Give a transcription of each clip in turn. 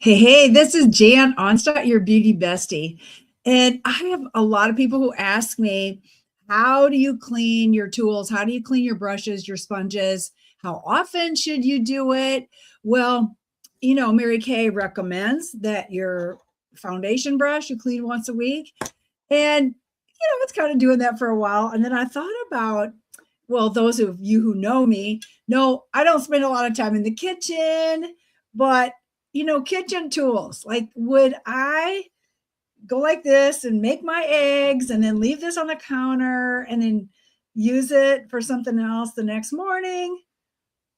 Hey, this is Jan Onstadt, your beauty bestie. And I have a lot of people who ask me, how do you clean your tools? How do you clean your brushes, your sponges? How often should you do it? Well, Mary Kay recommends that your foundation brush you clean once a week. And, it's kind of doing that for a while. And then I thought about, well, those of you who know me know I don't spend a lot of time in the kitchen, but kitchen tools. Like, would I go like this and make my eggs and then leave this on the counter and then use it for something else the next morning?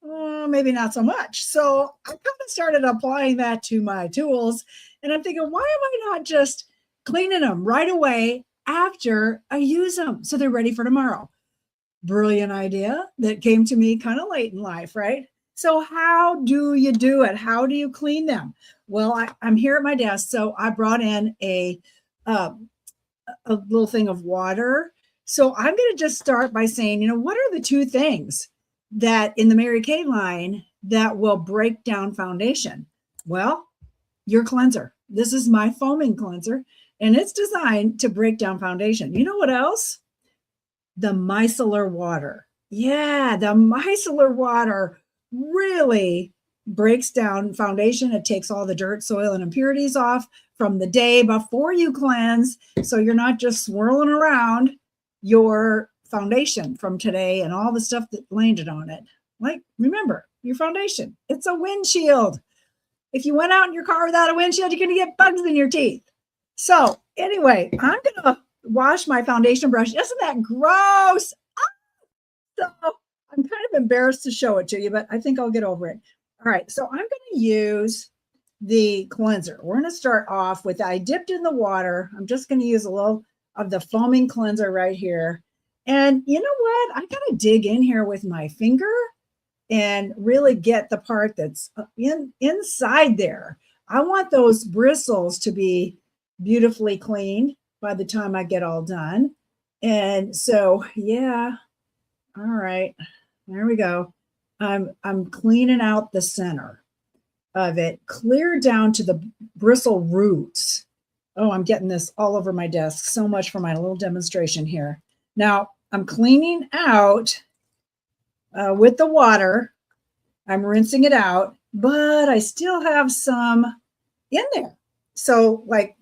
Maybe not so much. So I kind of started applying that to my tools. And I'm thinking, why am I not just cleaning them right away after I use them so they're ready for tomorrow? Brilliant idea that came to me kind of late in life, right? So how do you do it? How do you clean them? Well, I'm here at my desk, so I brought in uh, a little thing of water. So I'm going to just start by saying, what are the two things that in the Mary Kay line that will break down foundation? Well, your cleanser. This is my foaming cleanser, and it's designed to break down foundation. You know what else? The micellar water. Yeah, the micellar water really breaks down foundation. It takes all the dirt, soil, and impurities off from the day before you cleanse. So you're not just swirling around your foundation from today and all the stuff that landed on it. Like, remember, your foundation, it's a windshield. If you went out in your car without a windshield, you're going to get bugs in your teeth. So anyway, I'm going to wash my foundation brush. Isn't that gross? So I'm kind of embarrassed to show it to you, but I think I'll get over it. All right, so I'm going to use the cleanser. We're going to start off with, I dipped in the water. I'm just going to use a little of the foaming cleanser right here. And you know what? I got to dig in here with my finger and really get the part that's inside there. I want those bristles to be beautifully cleaned by the time I get all done. And so, yeah, all right, there we go. I'm cleaning out the center of it, clear down to the bristle roots. Oh, I'm getting this all over my desk. So much for my little demonstration here. Now, I'm cleaning out with the water. I'm rinsing it out, but I still have some in there. So, like,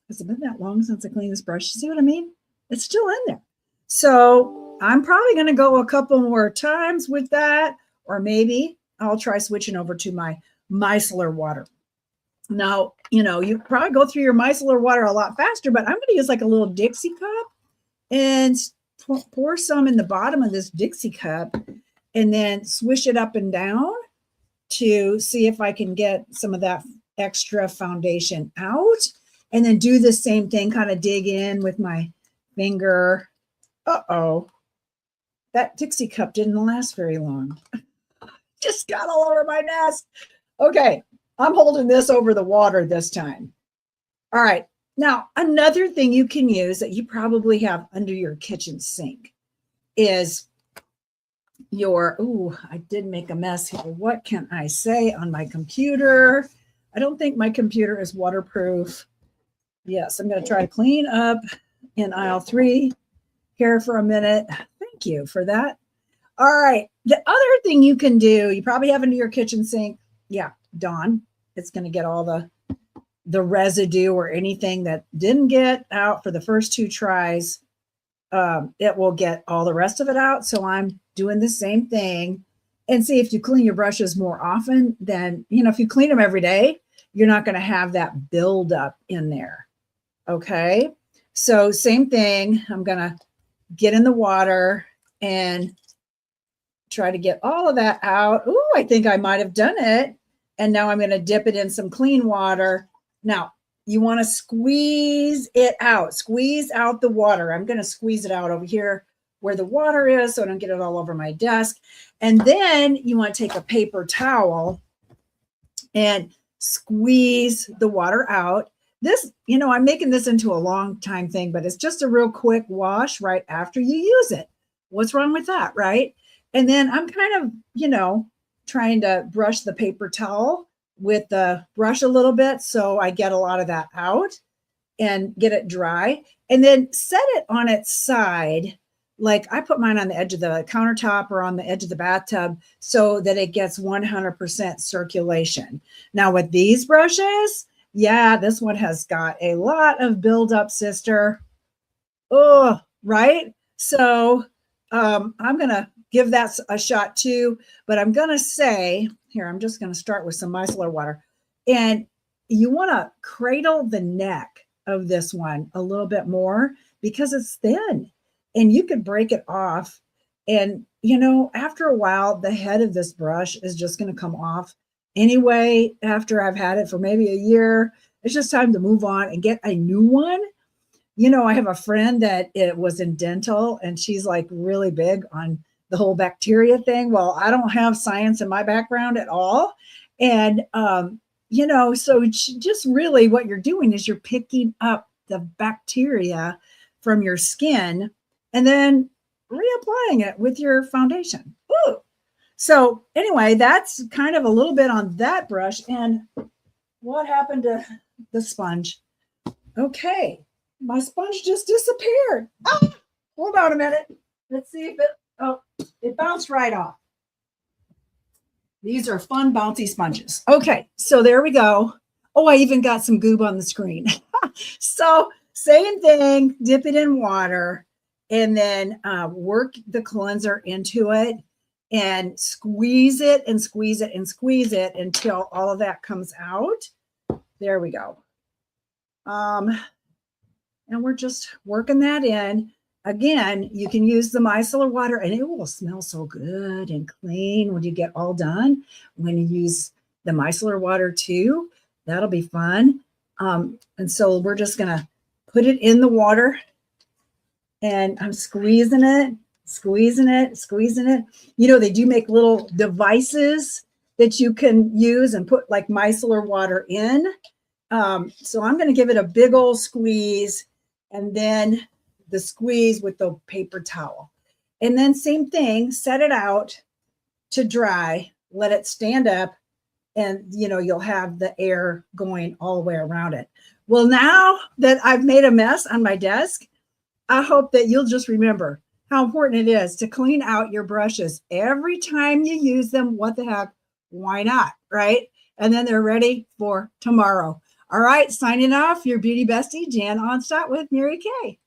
has it been that long since I cleaned this brush? See what I mean? It's still in there. So I'm probably going to go a couple more times with that, or maybe I'll try switching over to my micellar water. Now, you probably go through your micellar water a lot faster, but I'm going to use like a little Dixie cup and pour some in the bottom of this Dixie cup and then swish it up and down to see if I can get some of that extra foundation out. And then do the same thing, kind of dig in with my finger. Uh-oh, that Dixie cup didn't last very long. Just got all over my desk. Okay, I'm holding this over the water this time. All right, now another thing you can use that you probably have under your kitchen sink is I did make a mess here. What can I say on my computer? I don't think my computer is waterproof. Yes, I'm going to try to clean up in aisle 3 here for a minute. Thank you for that. All right. The other thing you can do, you probably have under your kitchen sink. Yeah, Dawn. It's going to get all the residue or anything that didn't get out for the first 2 tries. It will get all the rest of it out. So I'm doing the same thing. And see, if you clean your brushes more often, then, if you clean them every day, you're not going to have that buildup in there. Okay, so same thing. I'm going to get in the water and try to get all of that out. Oh, I think I might have done it. And now I'm going to dip it in some clean water. Now, you want to squeeze it out. Squeeze out the water. I'm going to squeeze it out over here where the water is so I don't get it all over my desk. And then you want to take a paper towel and squeeze the water out. This, I'm making this into a long time thing, but it's just a real quick wash right after you use it. What's wrong with that, right? And then I'm kind of, trying to brush the paper towel with the brush a little bit so I get a lot of that out and get it dry. And then set it on its side. Like I put mine on the edge of the countertop or on the edge of the bathtub so that it gets 100% circulation. Now with these brushes, yeah, this one has got a lot of buildup, sister. Oh, right. So I'm going to give that a shot too, but I'm going to say here, I'm just going to start with some micellar water. And you want to cradle the neck of this one a little bit more because it's thin and you could break it off. And, you know, after a while, the head of this brush is just going to come off anyway. After I've had it for maybe a year, it's just time to move on and get a new one. You know, I have a friend that it was in dental and she's like really big on the whole bacteria thing. Well, I don't have science in my background at all. And, you know, so just really what you're doing is you're picking up the bacteria from your skin and then reapplying it with your foundation. Ooh. So anyway, that's kind of a little bit on that brush. And what happened to the sponge? Okay, my sponge just disappeared. Oh, hold on a minute. Let's see if it bounced right off. These are fun, bouncy sponges. Okay, so there we go. Oh, I even got some goob on the screen. So same thing, dip it in water and then work the cleanser into it and squeeze it and squeeze it and squeeze it until all of that comes out. There we go. And we're just working that in. Again, you can use the micellar water and it will smell so good and clean when you get all done. When you use the micellar water too, that'll be fun. And so we're just going to put it in the water and I'm squeezing it, squeezing it, squeezing it. You know, they do make little devices that you can use and put like micellar water in. So I'm going to give it a big old squeeze and then the squeeze with the paper towel. And then same thing, set it out to dry, let it stand up, and you know, you'll have the air going all the way around it. Well, now that I've made a mess on my desk, I hope that you'll just remember how important it is to clean out your brushes every time you use them. What the heck? Why not? Right? And then they're ready for tomorrow. All right, signing off, your beauty bestie, Jan Onstadt with Mary Kay.